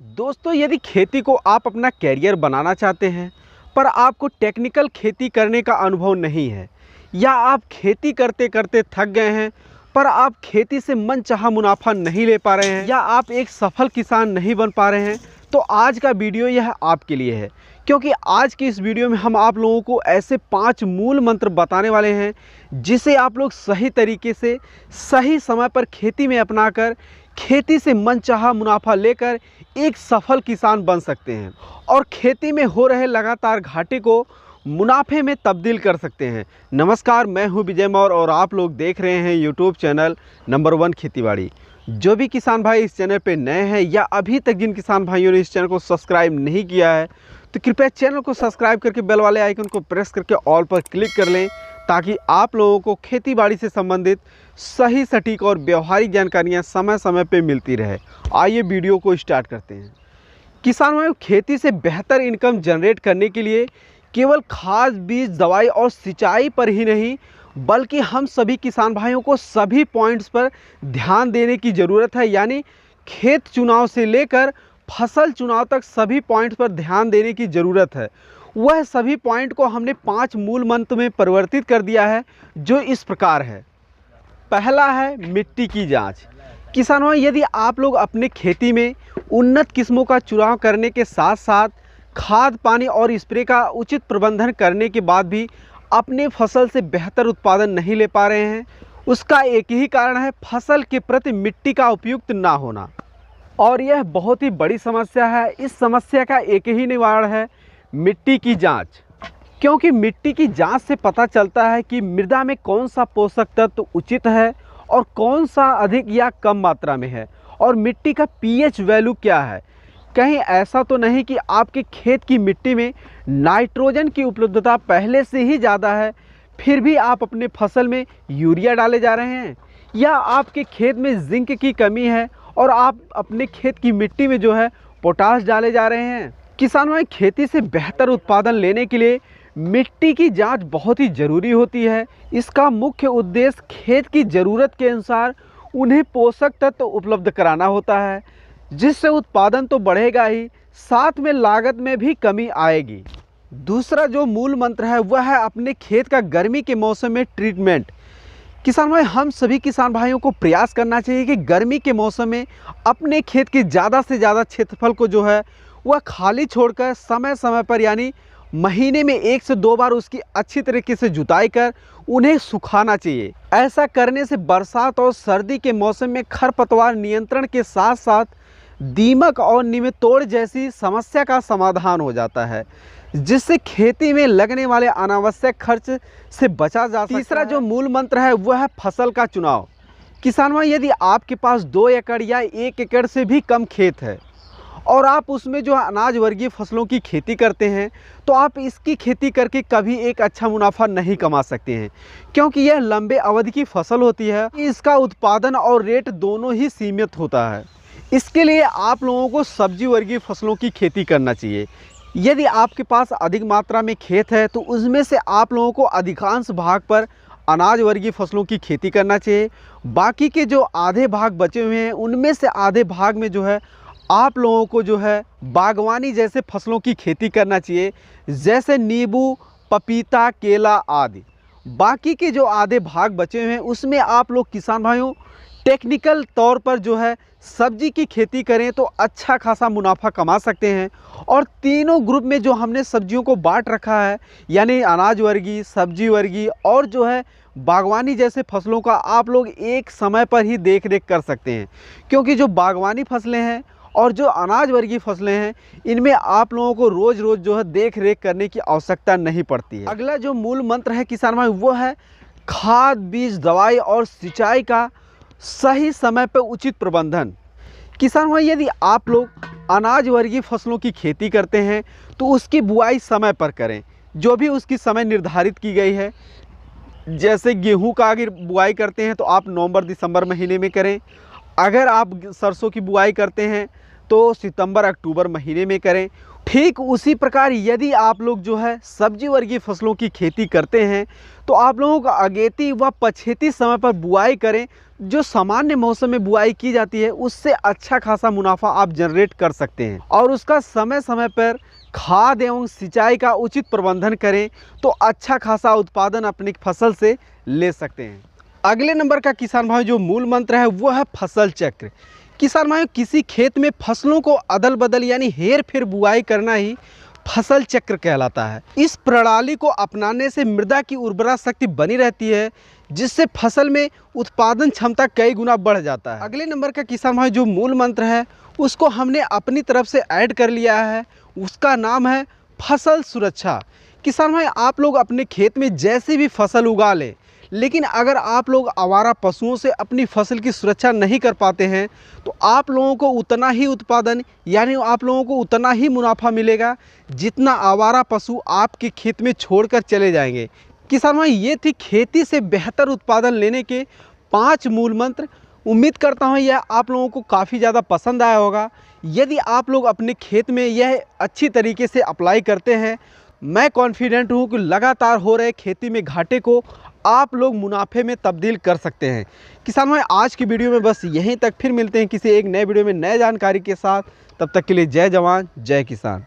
दोस्तों, यदि खेती को आप अपना कैरियर बनाना चाहते हैं पर आपको टेक्निकल खेती करने का अनुभव नहीं है, या आप खेती करते करते थक गए हैं पर आप खेती से मनचाहा मुनाफा नहीं ले पा रहे हैं, या आप एक सफल किसान नहीं बन पा रहे हैं, तो आज का वीडियो यह आपके लिए है। क्योंकि आज की इस वीडियो में हम आप लोगों को ऐसे 5 मूल मंत्र बताने वाले हैं जिसे आप लोग सही तरीके से सही समय पर खेती में अपनाकर खेती से मनचाहा मुनाफा लेकर एक सफल किसान बन सकते हैं और खेती में हो रहे लगातार घाटे को मुनाफे में तब्दील कर सकते हैं। नमस्कार, मैं हूं विजय मौर्य और आप लोग देख रहे हैं यूट्यूब चैनल नंबर 1 खेतीबाड़ी। जो भी किसान भाई इस चैनल पे नए हैं या अभी तक जिन किसान भाइयों ने इस चैनल को सब्सक्राइब नहीं किया है तो कृपया चैनल को सब्सक्राइब करके बेल वाले आइकन को प्रेस करके ऑल पर क्लिक कर लें, ताकि आप लोगों को खेतीबाड़ी से संबंधित सही सटीक और व्यवहारिक जानकारियां समय समय पे मिलती रहे। आइए वीडियो को स्टार्ट करते हैं। किसान भाइयों, खेती से बेहतर इनकम जनरेट करने के लिए केवल खाद, बीज, दवाई और सिंचाई पर ही नहीं बल्कि हम सभी किसान भाइयों को सभी पॉइंट्स पर ध्यान देने की ज़रूरत है। यानी खेत चुनाव से लेकर फसल चुनाव तक सभी पॉइंट्स पर ध्यान देने की ज़रूरत है। वह सभी पॉइंट को हमने 5 मूल मंत्र में परिवर्तित कर दिया है, जो इस प्रकार है। पहला है मिट्टी की जांच। किसानों, यदि आप लोग अपने खेती में उन्नत किस्मों का चुनाव करने के साथ साथ खाद, पानी और स्प्रे का उचित प्रबंधन करने के बाद भी अपने फसल से बेहतर उत्पादन नहीं ले पा रहे हैं, उसका एक ही कारण है फसल के प्रति मिट्टी का उपयुक्त ना होना। और यह बहुत ही बड़ी समस्या है। इस समस्या का एक ही निवारण है मिट्टी की जांच। क्योंकि मिट्टी की जांच से पता चलता है कि मृदा में कौन सा पोषक तत्व उचित है और कौन सा अधिक या कम मात्रा में है, और मिट्टी का पीएच वैल्यू क्या है। कहीं ऐसा तो नहीं कि आपके खेत की मिट्टी में नाइट्रोजन की उपलब्धता पहले से ही ज़्यादा है फिर भी आप अपने फसल में यूरिया डाले जा रहे हैं, या आपके खेत में जिंक की कमी है और आप अपने खेत की मिट्टी में जो है पोटाश डाले जा रहे हैं। किसानों में खेती से बेहतर उत्पादन लेने के लिए मिट्टी की जांच बहुत ही ज़रूरी होती है। इसका मुख्य उद्देश्य खेत की ज़रूरत के अनुसार उन्हें पोषक तत्व उपलब्ध कराना होता है, जिससे उत्पादन तो बढ़ेगा ही, साथ में लागत में भी कमी आएगी। दूसरा जो मूल मंत्र है वह है अपने खेत का गर्मी के मौसम में ट्रीटमेंट। किसान भाई, हम सभी किसान भाइयों को प्रयास करना चाहिए कि गर्मी के मौसम में अपने खेत के ज़्यादा से ज़्यादा क्षेत्रफल को जो है वह खाली छोड़कर समय समय पर यानी महीने में 1 से 2 बार उसकी अच्छी तरीके से जुताई कर उन्हें सुखाना चाहिए। ऐसा करने से बरसात और सर्दी के मौसम में खरपतवार नियंत्रण के साथ साथ दीमक और निमेटोड जैसी समस्या का समाधान हो जाता है, जिससे खेती में लगने वाले अनावश्यक खर्च से बचा जा सकता है। तीसरा जो मूल मंत्र है वह है फसल का चुनाव। किसान भाई, यदि आपके पास 2 एकड़ या 1 एकड़ से भी कम खेत है और आप उसमें जो अनाज वर्गीय फसलों की खेती करते हैं, तो आप इसकी खेती करके कभी एक अच्छा मुनाफा नहीं कमा सकते हैं, क्योंकि यह लंबे अवधि की फसल होती है। इसका उत्पादन और रेट दोनों ही सीमित होता है। इसके लिए आप लोगों को सब्जी वर्गीय फसलों की खेती करना चाहिए। यदि आपके पास अधिक मात्रा में खेत है तो उसमें से आप लोगों को अधिकांश भाग पर अनाज वर्गीय फसलों की खेती करना चाहिए। बाकी के जो आधे भाग बचे हुए हैं उनमें से आधे भाग में जो है आप लोगों को जो है बागवानी जैसे फसलों की खेती करना चाहिए, जैसे नींबू, पपीता, केला आदि। बाकी के जो आधे भाग बचे हुए हैं उसमें आप लोग किसान भाइयों टेक्निकल तौर पर जो है सब्जी की खेती करें तो अच्छा खासा मुनाफा कमा सकते हैं। और तीनों ग्रुप में जो हमने सब्जियों को बांट रखा है, यानी अनाज वर्गीय, सब्जी वर्गीय और जो है बागवानी जैसे फसलों का आप लोग एक समय पर ही देख रेख कर सकते हैं। क्योंकि जो बागवानी फसलें हैं और जो अनाज वर्गीय फसलें हैं, इनमें आप लोगों को रोज़ रोज़ जो है देख रेख करने की आवश्यकता नहीं पड़ती है। अगला जो मूल मंत्र है किसान भाई वो है खाद, बीज, दवाई और सिंचाई का सही समय पर उचित प्रबंधन। किसान भाई, यदि आप लोग अनाज वर्गीय फसलों की खेती करते हैं तो उसकी बुआई समय पर करें, जो भी उसकी समय निर्धारित की गई है। जैसे गेहूं का अगर बुआई करते हैं तो आप नवंबर दिसंबर महीने में करें। अगर आप सरसों की बुआई करते हैं तो सितंबर अक्टूबर महीने में करें। ठीक उसी प्रकार यदि आप लोग जो है सब्जी वर्गीय फसलों की खेती करते हैं तो आप लोगों को अगेती व पछेती समय पर बुआई करें। जो सामान्य मौसम में बुआई की जाती है उससे अच्छा खासा मुनाफा आप जनरेट कर सकते हैं और उसका समय समय पर खाद एवं सिंचाई का उचित प्रबंधन करें तो अच्छा खासा उत्पादन अपनी फसल से ले सकते हैं। अगले नंबर का किसान भाई जो मूल मंत्र है वो है फसल चक्र। किसान भाई किसी खेत में फसलों को अदल बदल यानी हेर फेर बुआई करना ही फसल चक्र कहलाता है। इस प्रणाली को अपनाने से मृदा की उर्वरा शक्ति बनी रहती है जिससे फसल में उत्पादन क्षमता कई गुना बढ़ जाता है। अगले नंबर का किसान भाई जो मूल मंत्र है उसको हमने अपनी तरफ से ऐड कर लिया है, उसका नाम है फसल सुरक्षा। किसान भाई आप लोग अपने खेत में जैसे भी फसल उगा लें, लेकिन अगर आप लोग आवारा पशुओं से अपनी फसल की सुरक्षा नहीं कर पाते हैं तो आप लोगों को उतना ही उत्पादन यानी आप लोगों को उतना ही मुनाफा मिलेगा जितना आवारा पशु आपके खेत में छोड़कर चले जाएंगे। किसान भाई ये थी खेती से बेहतर उत्पादन लेने के 5 मूल मंत्र। उम्मीद करता हूँ यह आप लोगों को काफ़ी ज़्यादा पसंद आया होगा। यदि आप लोग अपने खेत में यह अच्छी तरीके से अप्लाई करते हैं, मैं कॉन्फिडेंट हूँ कि लगातार हो रहे खेती में घाटे को आप लोग मुनाफे में तब्दील कर सकते हैं। किसान भाई आज की वीडियो में बस यहीं तक, फिर मिलते हैं किसी एक नए वीडियो में नए जानकारी के साथ। तब तक के लिए जय जवान जय किसान।